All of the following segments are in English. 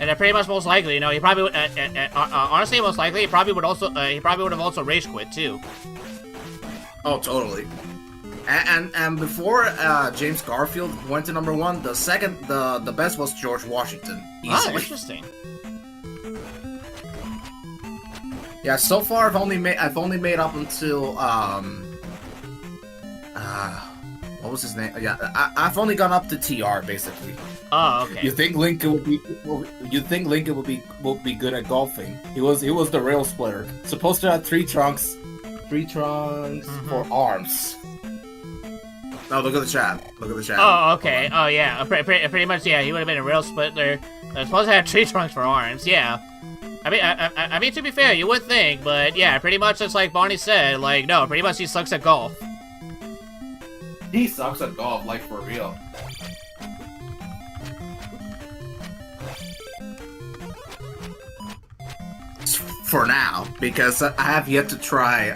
And pretty much most likely, you know, he probably would, honestly, most likely, he probably would have also rage quit too. Oh, totally. And before James Garfield went to #1, the best was George Washington. Easily. Oh, interesting. Yeah, so far I've only made up until what was his name? Yeah, I've only gone up to TR basically. Oh, okay. You think Lincoln will be good at golfing? He was the rail splitter. Supposed to have 3 trunks for arms. Oh, look at the chat. Oh, okay. Oh, yeah. Pretty much, yeah. He would have been a rail splitter. Supposed to have 3 trunks for arms. Yeah. I mean, to be fair, you would think, but yeah, pretty much it's like Barney said. Like, no, pretty much he sucks at golf. He sucks at golf, like for real. For now, because I have yet to try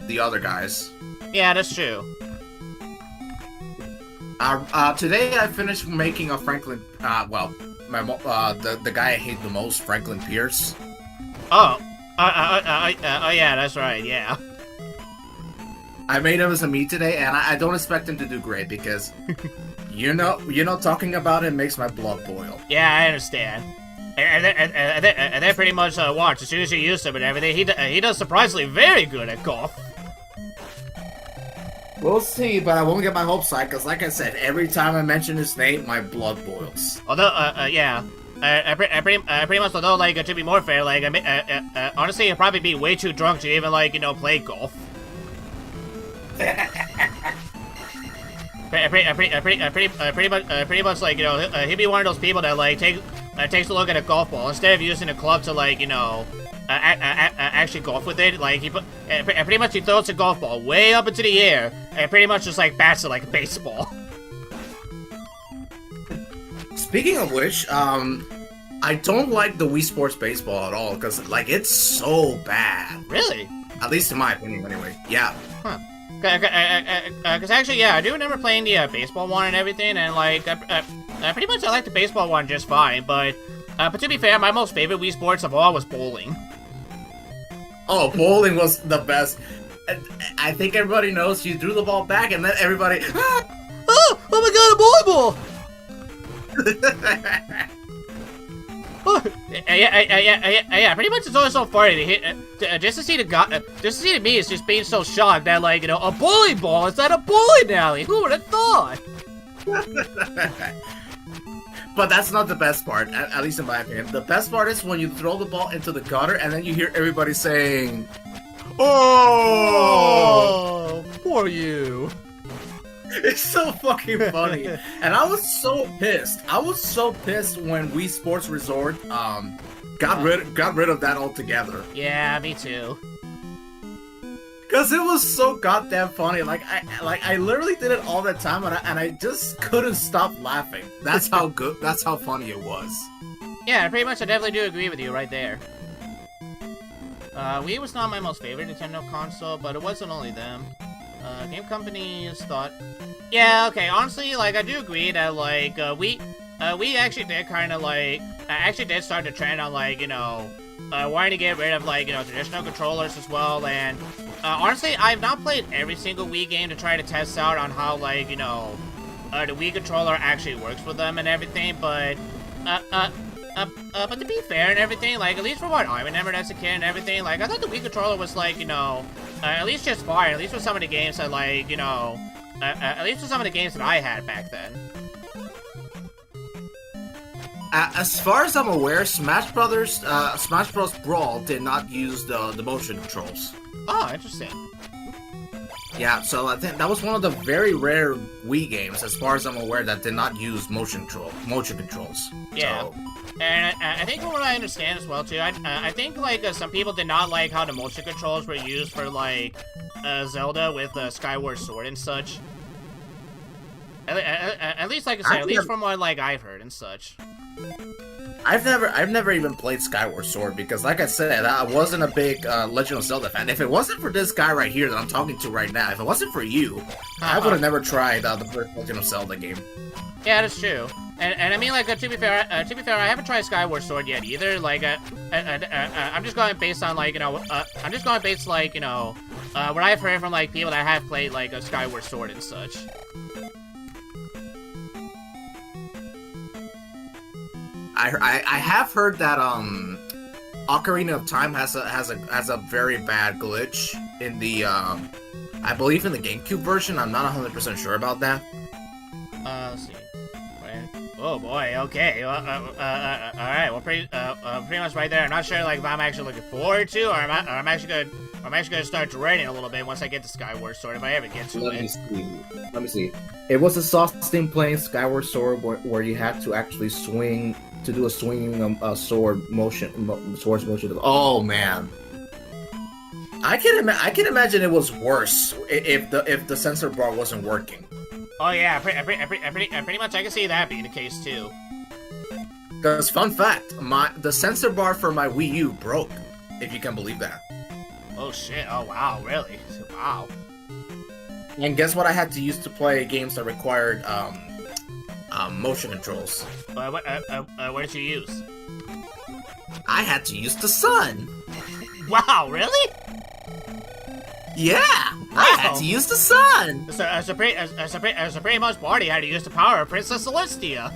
the other guys. Yeah, that's true. Today I finished making a Franklin. The guy I hate the most, Franklin Pierce. Oh, yeah, that's right. Yeah. I made him as a meat today, and I don't expect him to do great because, you know, talking about it makes my blood boil. Yeah, I understand. And then pretty much watch as soon as you use him and everything, he does surprisingly very good at golf. We'll see, but I won't get my hopes high, because like I said, every time I mention his name, my blood boils. Although, yeah. Pretty much, although, like, to be more fair, like, honestly, he'd probably be way too drunk to even, like, you know, play golf. Pretty much, like, you know, he'd be one of those people that, like, takes a look at a golf ball, instead of using a club to, like, you know, actually golf with it. Like, pretty much he throws a golf ball way up into the air, and pretty much just, like, bats it like a baseball. Speaking of which, I don't like the Wii Sports Baseball at all, because, like, it's so bad. Really? At least in my opinion, anyway. Yeah. Huh. Because actually, yeah, I do remember playing the baseball one and everything, and, like, pretty much I like the baseball one just fine, but to be fair, my most favorite Wii Sports of all was bowling. Oh, bowling was the best. I think everybody knows you threw the ball back, and then everybody... Oh my god, a bowling ball! Yeah, pretty much it's always so funny to hit, just to see me is just being so shocked that, like, you know, a bowling ball is at a bowling alley. Who would have thought? But that's not the best part, at least in my opinion. The best part is when you throw the ball into the gutter and then you hear everybody saying, "Oh, poor you." It's so fucking funny. And I was so pissed. When Wii Sports Resort got rid of that altogether. Yeah, me too. Cause it was so goddamn funny. I literally did it all the time, and I just couldn't stop laughing. That's how good. That's how funny it was. Yeah, pretty much. I definitely do agree with you right there. Wii was not my most favorite Nintendo console, but it wasn't only them. Game companies thought. Yeah, okay. Honestly, like, I do agree that, like, we actually did kind of, like, did start to trend on, like, you know, wanting to get rid of, like, you know, traditional controllers as well. And honestly, I've not played every single Wii game to try to test out on how, like, you know, the Wii controller actually works with them and everything. But to be fair and everything, like, at least for what I remembered as a kid and everything, like, I thought the Wii controller was, like, you know, at least just fine. At least with some of the games that, like, you know, at least with some of the games that I had back then. As far as I'm aware, Smash Bros. Brawl did not use the motion controls. Oh, interesting. Yeah, so I think that was one of the very rare Wii games, as far as I'm aware, that did not use motion controls. Yeah. So. And I think from what I understand as well, too, I think, like, some people did not like how the motion controls were used for, like, Zelda with Skyward Sword and such. At least, like I said, at least from what, like, I've heard and such. I've never even played Skyward Sword because, like I said, I wasn't a big Legend of Zelda fan. If it wasn't for this guy right here that I'm talking to right now, if it wasn't for you, I would have never tried the first Legend of Zelda game. Yeah, that's true. And I mean, like, to be fair, I haven't tried Skyward Sword yet either. Like, I'm just going based on, like, you know, I'm just going based, like, you know, what I've heard from, like, people that have played, like, a Skyward Sword and such. I have heard that Ocarina of Time has a very bad glitch in the I believe in the GameCube version. I'm not 100% sure about that. Let's see. Oh boy, okay. Alright, well, pretty much right there. I'm not sure, like, if I'm actually looking forward to, or I'm actually gonna start dreading a little bit once I get to Skyward Sword, if I ever get to it. Let me see. It was a Sauceton playing Skyward Sword where you had to actually swing to do a swinging sword motion. Oh man. I can imagine it was worse if the sensor bar wasn't working. Oh yeah, pretty much I can see that being the case too. Because fun fact, the sensor bar for my Wii U broke, if you can believe that. Oh shit! Oh wow, really? Wow. And guess what? I had to use to play games that required motion controls. What did you use? I had to use the sun. Wow, really? Yeah, I had to use the sun. So pretty much Barty had to use the power of Princess Celestia.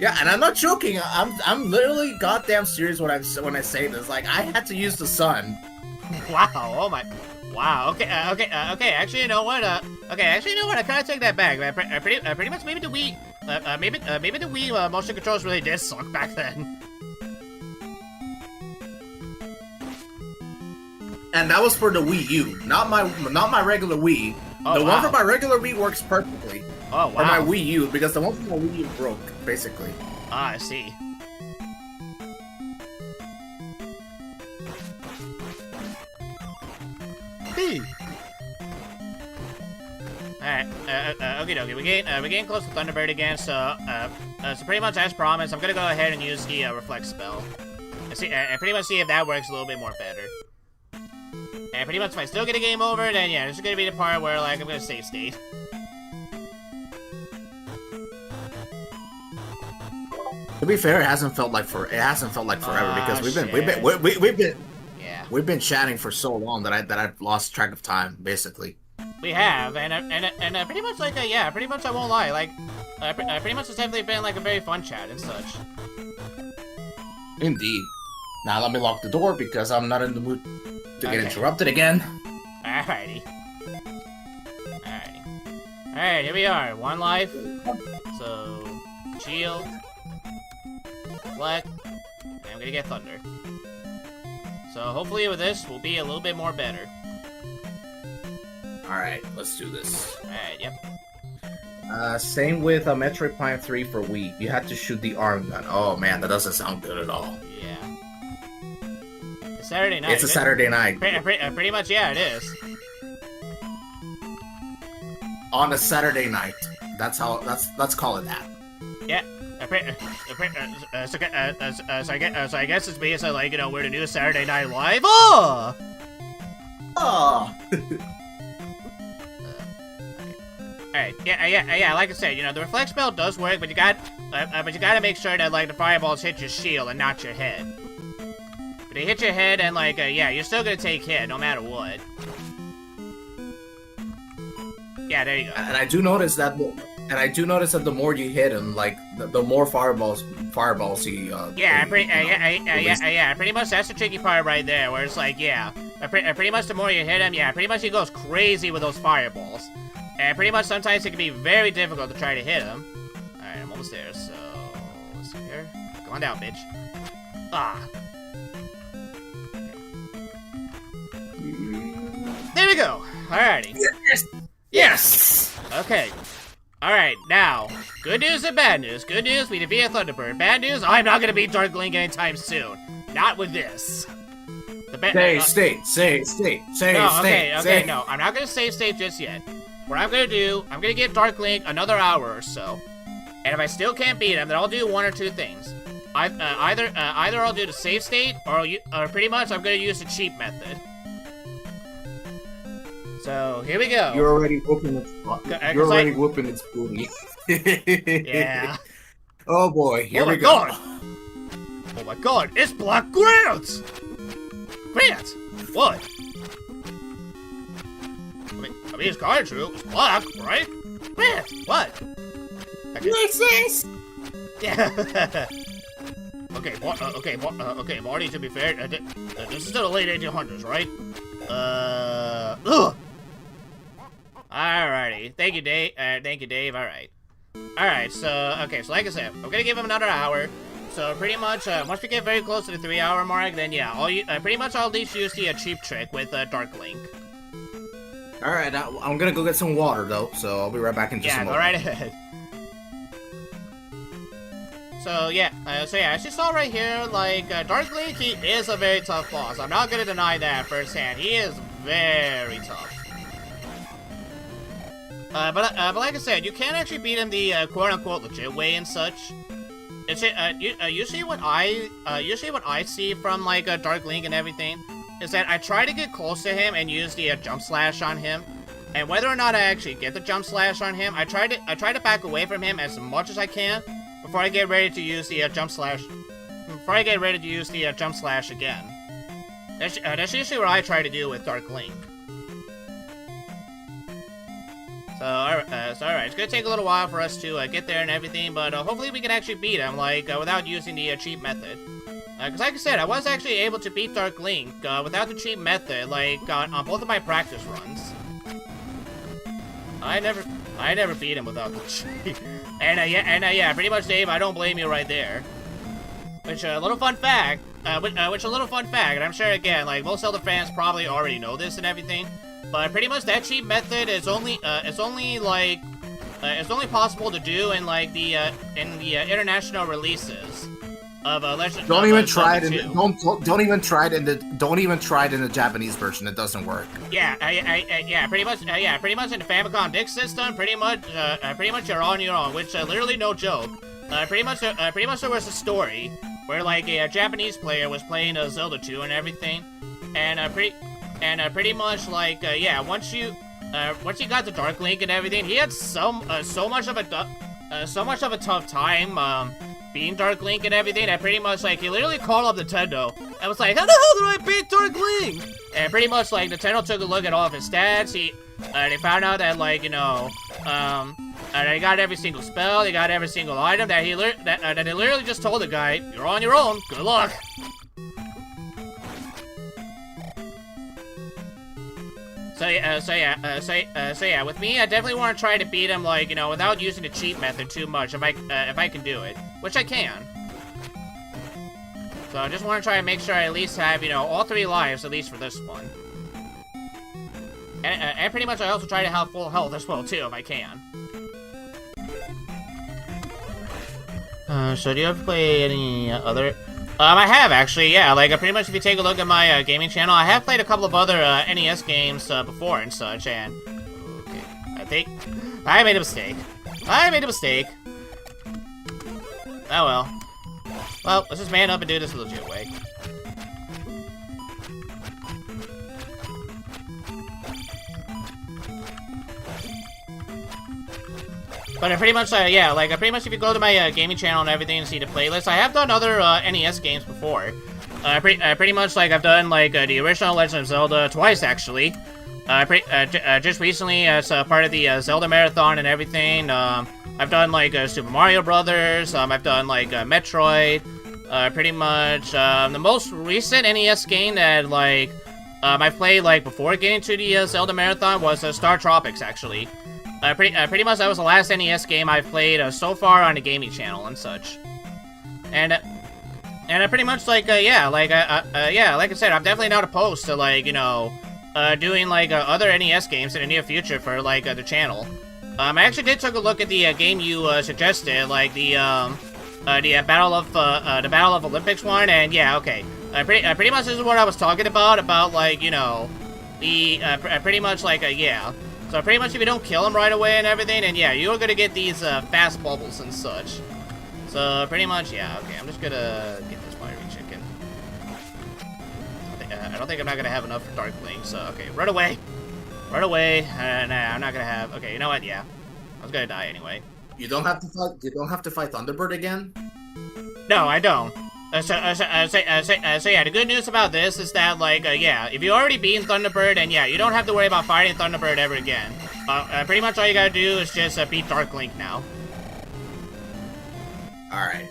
Yeah, and I'm not joking. I'm literally goddamn serious when I say this. Like, I had to use the sun. Wow! Oh my! Wow! Okay. Actually, you know what? I kind of take that back. Pretty much, maybe the Wii, maybe the Wii motion controls really did suck back then. And that was for the Wii U, not my regular Wii. Oh, the wow. one for my regular Wii works perfectly. Oh wow! For my Wii U, because the one for my Wii U broke, basically. Ah, I see. Alright, okay, we're getting close to Thunderbird again, so pretty much as promised, I'm gonna go ahead and use the Reflect spell. And pretty much see if that works a little bit more better. And pretty much if I still get a game over, then yeah, this is gonna be the part where, like, I'm gonna save state. To be fair, it hasn't felt like forever because we've been chatting for so long that I've lost track of time, basically. We have, and pretty much, like, yeah, pretty much I won't lie, like, pretty much it's definitely been, like, a very fun chat and such. Indeed. Now let me lock the door because I'm not in the mood to get interrupted again. Alrighty. Alright, here we are. One life. So, shield. Reflect. And I'm gonna get thunder. So hopefully with this, we'll be a little bit more better. Alright, let's do this. Alright, yep. Same with Metroid Prime 3 for Wii. You had to shoot the arm gun. Oh man, that doesn't sound good at all. Yeah. It's Saturday night. It's a Saturday night. Pretty much, yeah, it is. On a Saturday night. Let's call it that. Yeah. So I guess it's basically like, you know, we're the new Saturday Night Live. Oh! Oh! Alright, yeah, like I said, you know, the reflect spell does work, but you gotta make sure that, like, the fireballs hit your shield and not your head. If they hit your head, and, like, yeah, you're still gonna take hit, no matter what. Yeah, there you go. And I do notice that the more you hit him, like, the more fireballs he, yeah, pretty much that's the tricky part right there, where it's like, yeah, pretty much the more you hit him, yeah, pretty much he goes crazy with those fireballs. And pretty much sometimes it can be very difficult to try to hit him. Alright, I'm almost there, so... let's see here. Come on down, bitch. Ah. There we go. Alrighty. Yes! Okay. Alright, now, good news and bad news. Good news, we defeated Thunderbird. Bad news, I'm not gonna beat Dark Link anytime soon. Not with this. Save state. No, I'm not gonna save state just yet. What I'm gonna do, I'm gonna give Dark Link another hour or so, and if I still can't beat him, then I'll do one or two things. Either I'll do the save state, or pretty much I'm gonna use the cheap method. So here we go. You're already whooping its butt. You're already whooping its booty. Yeah. Oh boy, here we go. God. Oh my god, it's Black Grant! Grant! What? I mean, it's kind of true. It's black, right? Grant! What? Makes sense! Yeah. Okay, Marty, to be fair, this is still the late 1800s, right? Ugh! Alrighty. Thank you, Dave. Alright. Alright, so, okay, so like I said, I'm gonna give him another hour. So pretty much, once we get very close to the 3-hour mark, then yeah, pretty much I'll at least use the cheap trick with Dark Link. Alright, I'm gonna go get some water though, so I'll be right back in just a moment. Yeah, go right ahead. So yeah, as you saw right here, like, Dark Link, he is a very tough boss. I'm not gonna deny that firsthand. He is very tough. But like I said, you can actually beat him the quote-unquote legit way and such. It's usually what I see from like Dark Link and everything is that I try to get close to him and use the jump slash on him, and whether or not I actually get the jump slash on him, I try to back away from him as much as I can before I get ready to use the jump slash. Before I get ready to use the jump slash again. That's usually what I try to do with Dark Link. So alright, it's gonna take a little while for us to get there and everything, but hopefully we can actually beat him, like, without using the cheap method. Because like I said, I was actually able to beat Dark Link without the cheap method, like, on both of my practice runs. I never beat him without the cheat. Yeah, pretty much, Dave, I don't blame you right there. Which, a little fun fact, and I'm sure, again, like, most Zelda fans probably already know this and everything, but pretty much that cheat method is only possible to do in like the international releases of Legend. Don't even try it. Don't even try it in the Japanese version. It doesn't work. Yeah, pretty much in the Famicom Disk system, pretty much you're on your own, which literally no joke. Pretty much there was a story where like a Japanese player was playing Zelda 2 and everything, and pretty much like once you got the Dark Link and everything, he had so much of a tough time beating Dark Link and everything that pretty much like he literally called up Nintendo and was like, how the hell do I beat Dark Link? And pretty much like Nintendo took a look at all of his stats. They found out that like, you know, they got every single spell, they got every single item that they literally just told the guy, you're on your own, good luck. So yeah, with me, I definitely want to try to beat him, like, you know, without using the cheat method too much, if I can do it, which I can. So I just want to try and make sure I at least have, you know, all 3 lives, at least for this one. And pretty much I also try to have full health as well, too, if I can. So do you ever play any other... I have, actually, yeah, like, pretty much if you take a look at my gaming channel, I have played a couple of other NES games before and such, and... Okay, I think... I made a mistake. Oh well. Well, let's just man up and do this the legit way. But pretty much, yeah, like, pretty much if you go to my gaming channel and everything and see the playlist, I have done other NES games before. Pretty much, like, I've done, like, the original Legend of Zelda twice, actually. Just recently, as part of the Zelda Marathon and everything, I've done, like, Super Mario Brothers, I've done, like, Metroid, pretty much. The most recent NES game that, like, I played, like, before getting to the Zelda Marathon was Star Tropics, actually. Pretty much that was the last NES game I've played so far on the gaming channel and such. And pretty much like yeah, like I said, I'm definitely not opposed to, like, you know, doing like other NES games in the near future for like the channel. I actually did take a look at the game you suggested, like the Battle of Olympics one, and yeah, okay. Pretty much this is what I was talking about like, you know, the pretty much like yeah. So pretty much if you don't kill him right away and everything, and yeah, you're gonna get these fast bubbles and such. So pretty much, yeah, okay, I'm just gonna get this fiery chicken. I don't think I'm not gonna have enough for Dark Link, so okay, run away. Right away. Nah, I'm not gonna have. Okay, you know what? Yeah, I was gonna die anyway. You don't have to fight. You don't have to fight Thunderbird again. No, I don't. So yeah, the good news about this is that, like, yeah, if you already beaten Thunderbird, and yeah, you don't have to worry about fighting Thunderbird ever again. Pretty much all you gotta do is just beat Dark Link now. Alright,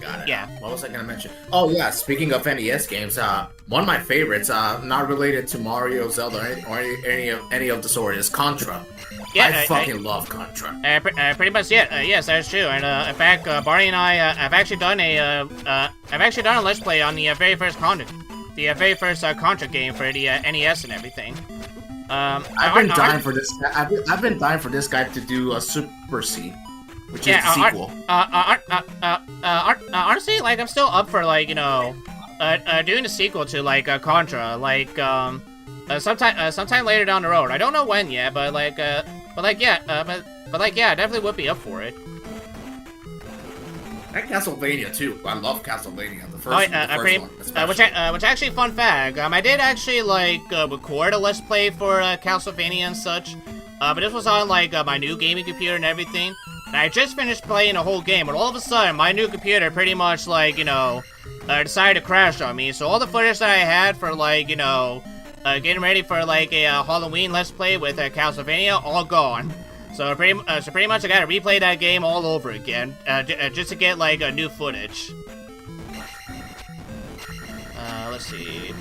got it. Yeah. What was I gonna mention? Oh yeah, speaking of NES games, one of my favorites, not related to Mario, Zelda, or any of the sort, is Contra. Yeah, I fucking love Contra. Pretty much, yeah. Yes, that's true. And in fact, Barney and I have actually done a Let's Play on the very first Contra game for the NES and everything. I've been dying for this. I've been dying for this guy to do a Super C, which is the sequel. Honestly, like, I'm still up for, like, you know, doing a sequel to, like, Contra, like, sometime later down the road. I don't know when yet, but yeah, I definitely would be up for it. And Castlevania too. I love Castlevania. The first one, which actually, fun fact. I did actually like record a Let's Play for Castlevania and such. But this was on like my new gaming computer and everything. And I just finished playing the whole game, but all of a sudden my new computer pretty much like, you know, decided to crash on me. So all the footage that I had for like, you know, getting ready for like a Halloween Let's Play with Castlevania, all gone. So pretty much I gotta replay that game all over again, just to get like new footage. Let's see,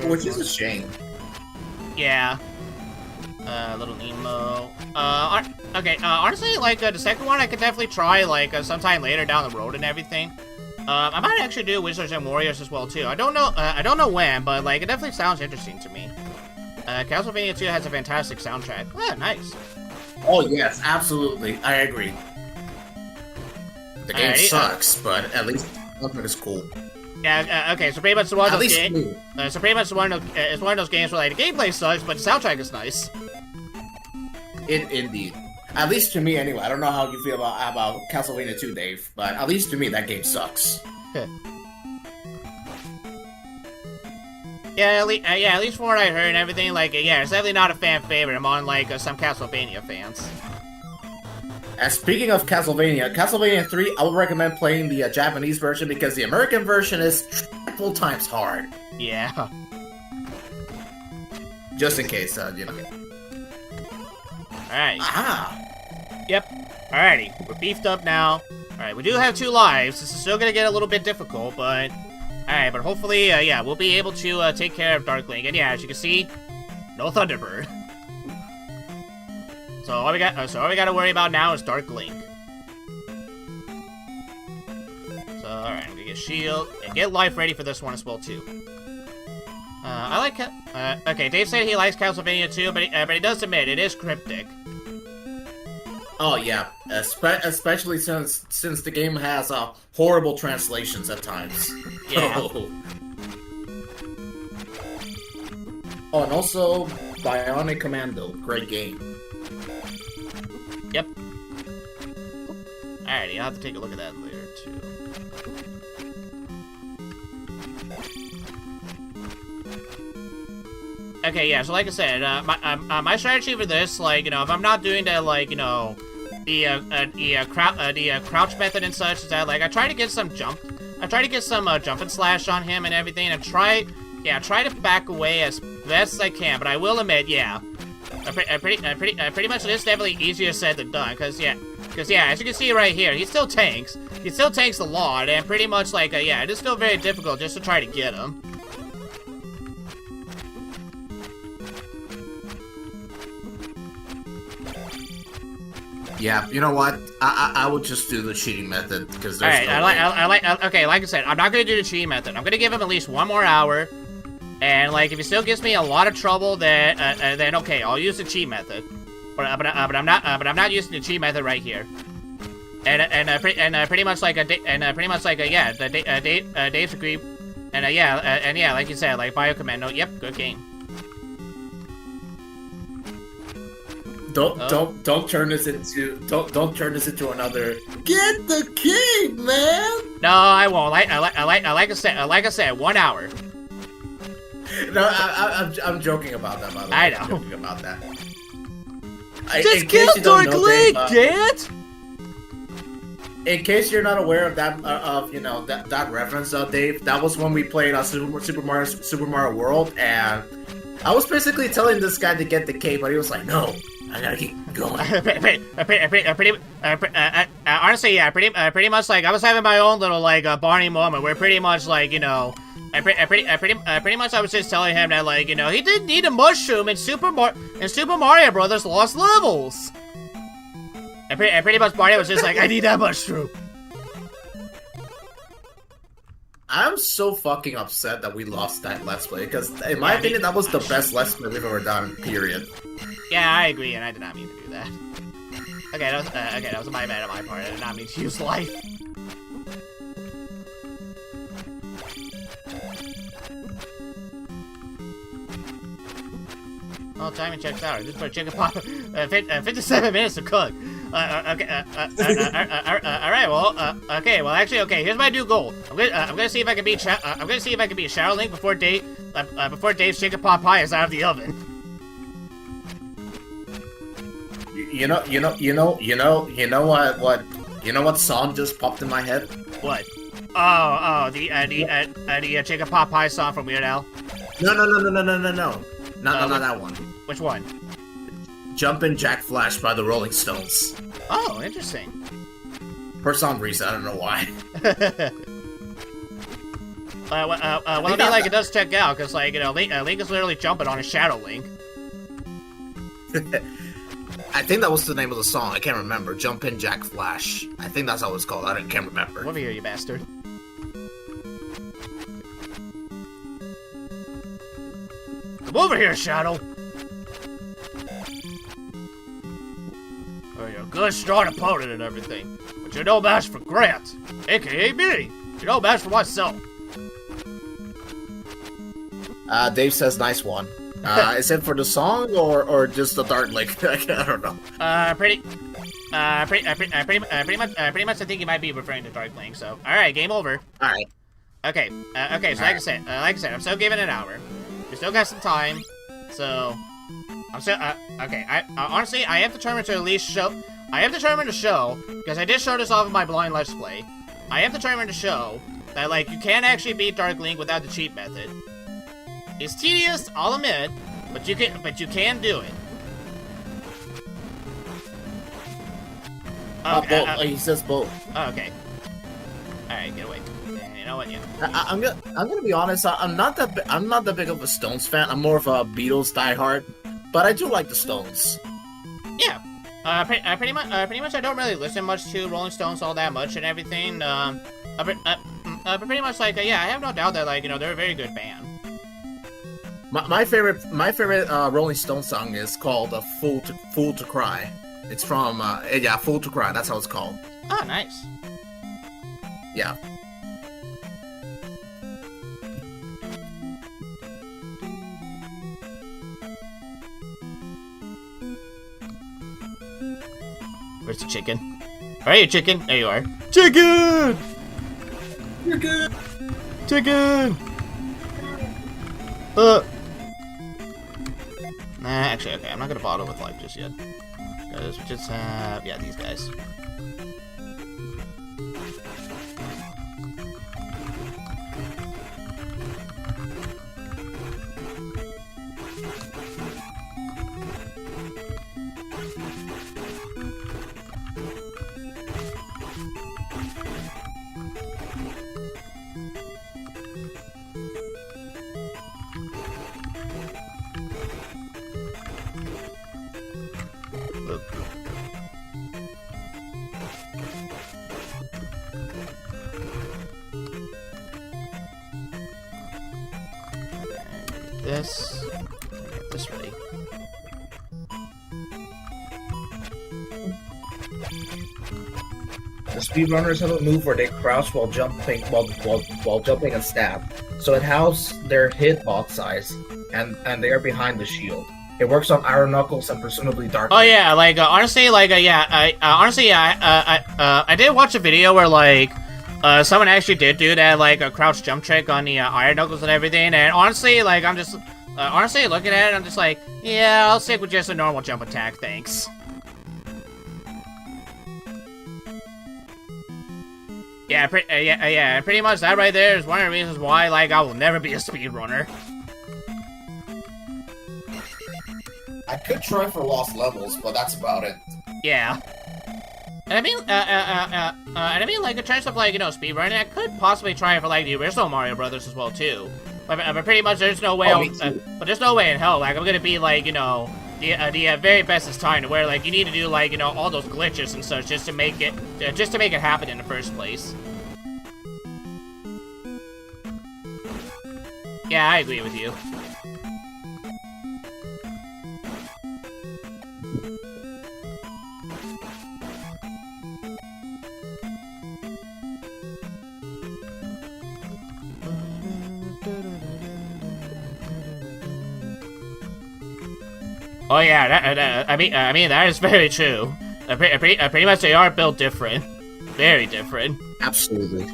which is a shame. Yeah. Little Nemo. Okay. Honestly, like the second one, I could definitely try like sometime later down the road and everything. I might actually do Wizards and Warriors as well too. I don't know when, but like it definitely sounds interesting to me. Castlevania 2 has a fantastic soundtrack. Ah, nice. Oh yes, absolutely. I agree. The game sucks, but at least something is cool. Yeah. Okay. So pretty much one of those games. So pretty much it's one of those games where like the gameplay sucks, but the soundtrack is nice. Indeed. At least to me, anyway. I don't know how you feel about Castlevania 2, Dave, but at least to me, that game sucks. Yeah, at least from what I heard and everything, like, yeah, it's definitely not a fan favorite among, like, some Castlevania fans. And speaking of Castlevania 3, I would recommend playing the Japanese version because the American version is triple times hard. Yeah. Just in case, you know. Alright. Aha! Yep. Alrighty, we're beefed up now. Alright, we do have 2 lives. This is still gonna get a little bit difficult, but... Alright, but hopefully, yeah, we'll be able to take care of Dark Link. And yeah, as you can see, no Thunderbird. So all we gotta worry about now is Dark Link. So alright, I'm gonna get shield and get life ready for this one as well too. I like okay, Dave said he likes Castlevania 2, but he does admit it is cryptic. Oh yeah, especially since the game has horrible translations at times. Yeah. Oh, and also Bionic Commando, great game. Yep. Alrighty, I'll have to take a look at that later too. Okay, yeah. So like I said, my strategy for this, like, you know, if I'm not doing the, like, you know, the crouch method and such, is that like I try to get some jump and slash on him and everything, and try to back away as best as I can. But I will admit, yeah, pretty much it is definitely easier said than done, because yeah, as you can see right here, he still tanks a lot, and pretty much like yeah, it is still very difficult just to try to get him. Yeah, you know what? I would just do the cheating method because there's okay, like I said, I'm not gonna do the cheating method. I'm gonna give him at least 1 more hour, and like if he still gives me a lot of trouble, then okay, I'll use the cheat method. But I'm not using the cheat method right here. Pretty much like yeah, Dave's agreed, and yeah, like you said, like Bio Commando. Yep, good game. Don't turn this into another get the king, man. No, I won't. Like I said, 1 hour. No, I'm joking about that, by the way. I know. I'm joking about that. Just kill Dark Link, Dad! In case you're not aware of that, that reference, Dave, that was when we played Super Mario World, and I was basically telling this guy to get the cape, but he was like, "No, I gotta keep going." Honestly, yeah, pretty much like I was having my own little like Barney moment, where pretty much like pretty much I was just telling him that like he didn't need a mushroom in Super Mario Brothers Lost Levels. And pretty much Barney was just like, I need that mushroom. I'm so fucking upset that we lost that Let's Play, because in my opinion, that was the best Let's Play we've ever done, period. Yeah, I agree, and I did not mean to do that. Okay, that was my bad on my part. I did not mean to use life. Well, timing checks out. This is for chicken pop. 57 minutes to cook. Okay. Alright. Well. Okay. Well, actually, okay. Here's my new goal. I'm gonna see if I can beat. I'm gonna see if I can beat Shadow Link before Dave's chicken pot pie is out of the oven. You know what song just popped in my head? What? The chicken pot pie song from Weird Al. No. Not that one. Which one? Jumpin' Jack Flash by the Rolling Stones. Oh, interesting. For some reason, I don't know why. Well, I mean, like, it does check out, because, like, Link is literally jumping on a Shadow Link. I think that was the name of the song. I can't remember. Jumpin' Jack Flash. I think that's how it's called. I can't remember. Over here, you bastard. Come over here, Shadow. Oh, you're a good, strong opponent and everything, but you're no match for Grant, aka me. You're no match for myself. Dave says, "Nice one." Is it for the song or just the Dark Link? I don't know. Pretty much. I think you might be referring to Dark Link. So, all right, game over. All right. Okay. Okay. So, like I said, I'm still giving an hour. We still got some time. So, I'm still okay. Honestly, I have determined to at least show. I have determined to show, because I did show this off of my blind Let's Play. I have determined to show that like you can actually beat Dark Link without the cheat method. It's tedious, I'll admit, but you can do it. Both. He says both. Oh, okay. All right, get away. You know what? Yeah. I'm gonna be honest. I'm not that big of a Stones fan. I'm more of a Beatles diehard, but I do like the Stones. Yeah. Pretty much. I don't really listen much to Rolling Stones all that much and everything. Pretty much like yeah, I have no doubt that like they're a very good band. My favorite Rolling Stones song is called "Fool to Cry." It's from "Fool to Cry." That's how it's called. Oh, nice. Yeah. Where's the chicken? Where are you, chicken? There you are. Chicken! Chicken! Chicken! Nah, actually, okay, I'm not gonna bother with life just yet. Because we just have, yeah, these guys. This. Get this ready. The speedrunners have a move where they crouch while jumping while jumping and stab. So it halves their hitbox size, and they are behind the shield. It works on Iron Knuckles and presumably Dark. Oh yeah, like honestly, like yeah, I did watch a video where like someone actually did do that, like, a crouch jump trick on the iron knuckles and everything, and honestly, like, I'm just, honestly looking at it, I'm just like, yeah, I'll stick with just a normal jump attack, thanks. Yeah, pretty much that right there is one of the reasons why, like, I will never be a speedrunner. I could try for lost levels, but that's about it. Yeah. And I mean, like, in terms of, like, you know, speedrunning, I could possibly try for, like, the original Mario Brothers as well, too. But pretty much, there's no way, but there's no way in hell, like, I'm gonna be, like, you know, the very bestest time to where, like, you need to do, like, you know, all those glitches and such just to make it happen in the first place. Yeah, I agree with you. Oh yeah, I mean that is very true. Pretty much they are built different, very different. Absolutely.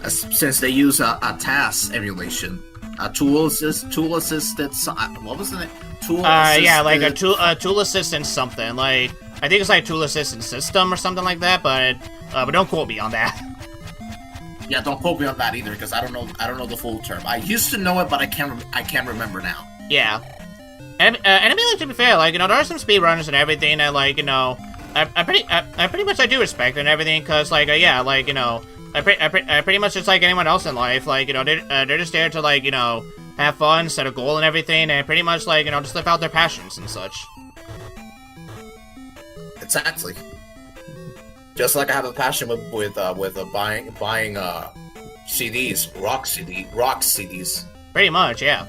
Since they use a TAS emulation, a tool assisted. What was the name? Yeah, like a tool assistant something. Like I think it's like tool assistant system or something like that. But don't quote me on that. Yeah, don't quote me on that either because I don't know the full term. I used to know it, but I can't remember now. Yeah. And I mean, like, to be fair, like, you know, there are some speedrunners and everything that, like, you know, I pretty much I do respect and everything, cause, like, yeah, like, you know, I pretty much just like anyone else in life, like, you know, they're just there to, like, you know, have fun, set a goal and everything, and pretty much, like, you know, just live out their passions and such. Exactly. Just like I have a passion with buying CDs, rock CDs. Pretty much, yeah.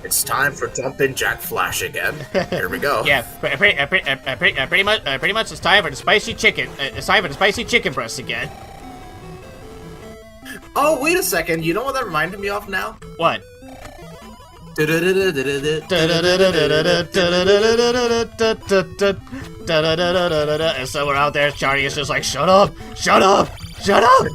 It's time for Jumpin' Jack Flash again. Here we go. Yeah, pretty much it's time for the spicy chicken. It's time for the spicy chicken breast again. Oh, wait a second. You know what that reminded me of now? What? And someone out there, Charlie is just like, shut up, shut up, shut up.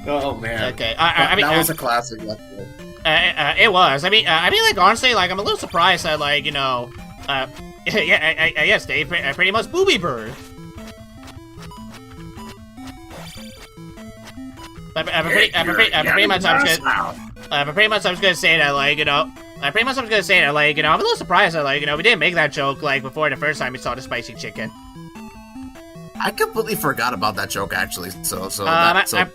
Oh man. Okay, I mean that was a classic. It was. I mean, like honestly, like I'm a little surprised that, like, you know, yes, Dave, pretty much Booby Bird. Pretty much I was gonna say that, like, you know, I'm a little surprised that, like, you know, we didn't make that joke like before the first time we saw the spicy chicken. I completely forgot about that joke, actually. So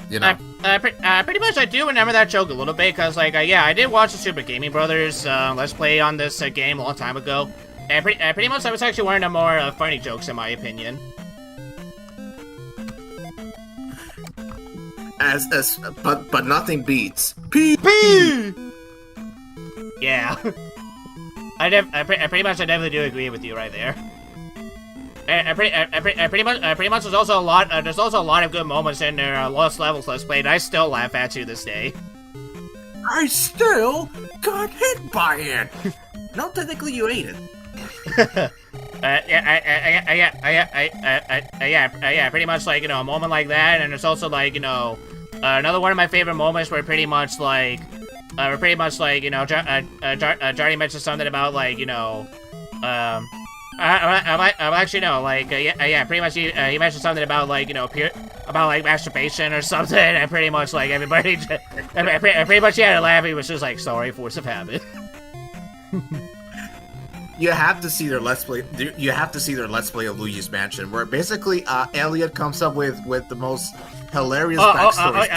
you know. Pretty much I do remember that joke a little bit, because, like, yeah, I did watch the Super Gaming Brothers Let's Play on this game a long time ago. And pretty much that was actually one of the more funny jokes, in my opinion. But nothing beats P. Yeah. I definitely do agree with you right there. Pretty much there's also a lot of good moments in their Lost Levels Let's Play that I still laugh at to this day. I still got hit by it. No, technically you ate it. Pretty much, like, you know, a moment like that, and it's also, like, you know, another one of my favorite moments where pretty much, like, you know, Johnny mentioned something about, like, you know, actually no, like, pretty much he mentioned something about, like, you know, about, like, masturbation or something, and pretty much, like, everybody, pretty much he had to laugh. He was just like, sorry, force of habit. You have to see their Let's Play. You have to see their Let's Play of Luigi's Mansion, where basically Elliot comes up with the most hilarious backstories.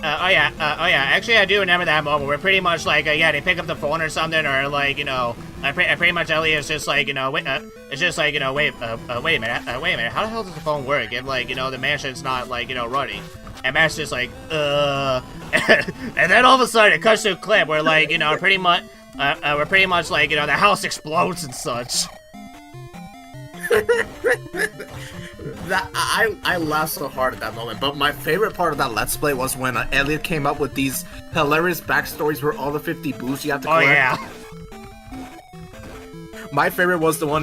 Actually, I do remember that moment where pretty much, like, they pick up the phone or something, or, like, you know, pretty much Elliot's just like, you know, it's just like, you know, wait a minute, how the hell does the phone work if, like, you know, the mansion's not, like, you know, running? And Matt's just like, and then all of a sudden it cuts to a clip where, like, you know, pretty much, like, you know, the house explodes and such. That I laughed so hard at that moment. But my favorite part of that Let's Play was when Elliot came up with these hilarious backstories for all the 50 boosts you have to collect. Oh yeah. my favorite was the one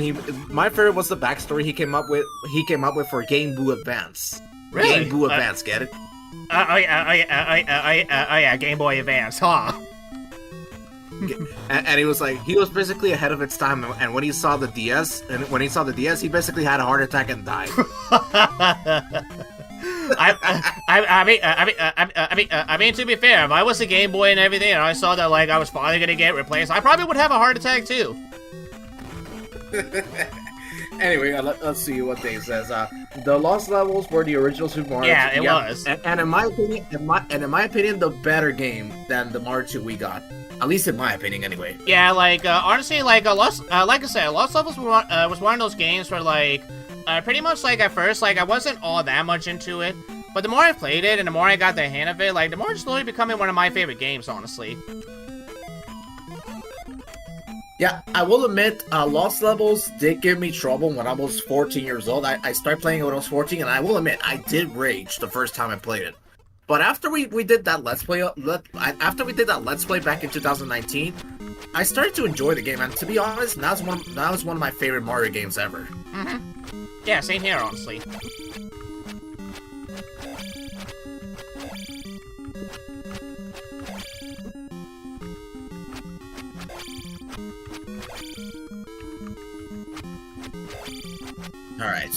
my favorite was the backstory he came up with. He came up with for Game Boy Advance. Really? Game Boy Advance, get it? Yeah, Game Boy Advance, huh? And he was like, he was basically ahead of its time. And when he saw the DS, he basically had a heart attack and died. I mean, to be fair, if I was a Game Boy and everything, and I saw that like I was finally gonna get replaced, I probably would have a heart attack too. Anyway, let's see what Dave says. The Lost Levels were the original Super Mario. Yeah, it was. And in my opinion, the better game than the Mario 2 we got. At least in my opinion, anyway. Yeah, like honestly, like like I said, Lost Levels was one of those games where like pretty much like at first like I wasn't all that much into it, but the more I played it and the more I got the hang of it, like the more it's slowly becoming one of my favorite games, honestly. Yeah, I will admit, Lost Levels did give me trouble when I was 14 years old. I started playing it when I was 14, and I will admit, I did rage the first time I played it. But after we did that Let's Play, back in 2019, I started to enjoy the game, and to be honest, that was one of my favorite Mario games ever. Mm-hmm. Yeah, same here, honestly. Alright.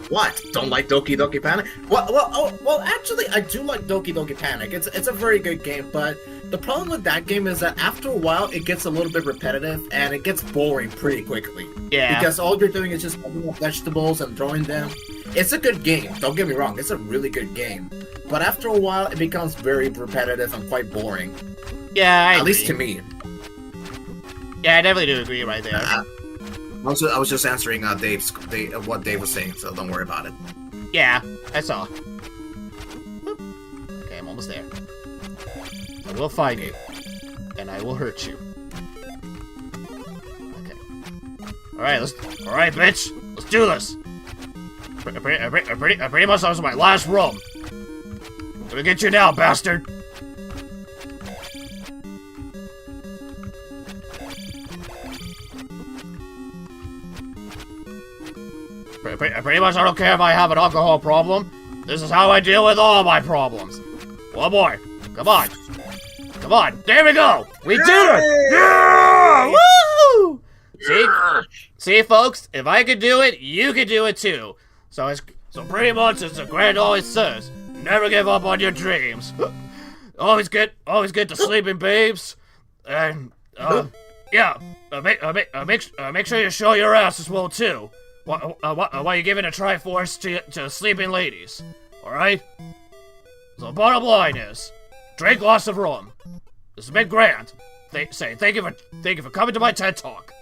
What? Don't like Doki Doki Panic? Well, actually, I do like Doki Doki Panic. It's a very good game, but the problem with that game is that after a while, it gets a little bit repetitive, and it gets boring pretty quickly. Yeah. Because all you're doing is just picking up vegetables and throwing them. It's a good game, don't get me wrong, it's a really good game. But after a while, it becomes very repetitive and quite boring. Yeah, At least to me. Yeah, I definitely do agree right there. Also, I was just answering what Dave was saying, so don't worry about it. Yeah, I saw. Okay, I'm almost there. I will find you, and I will hurt you. Okay. Alright, bitch! Let's do this! Pretty much that was my last room. I'm gonna get you now, bastard! Pretty much I don't care if I have an alcohol problem. This is how I deal with all my problems. One more. Come on. Come on. There we go. We did it. Yeah! Woo! See, folks, if I could do it, you could do it too. So pretty much as the grand always says, never give up on your dreams. always get to sleeping babes. And yeah, make sure you show your ass as well too. While you're giving a Triforce to sleeping ladies, alright? So the bottom line is, drink lots of rum. This has been Grant. Thank you for coming to my TED Talk.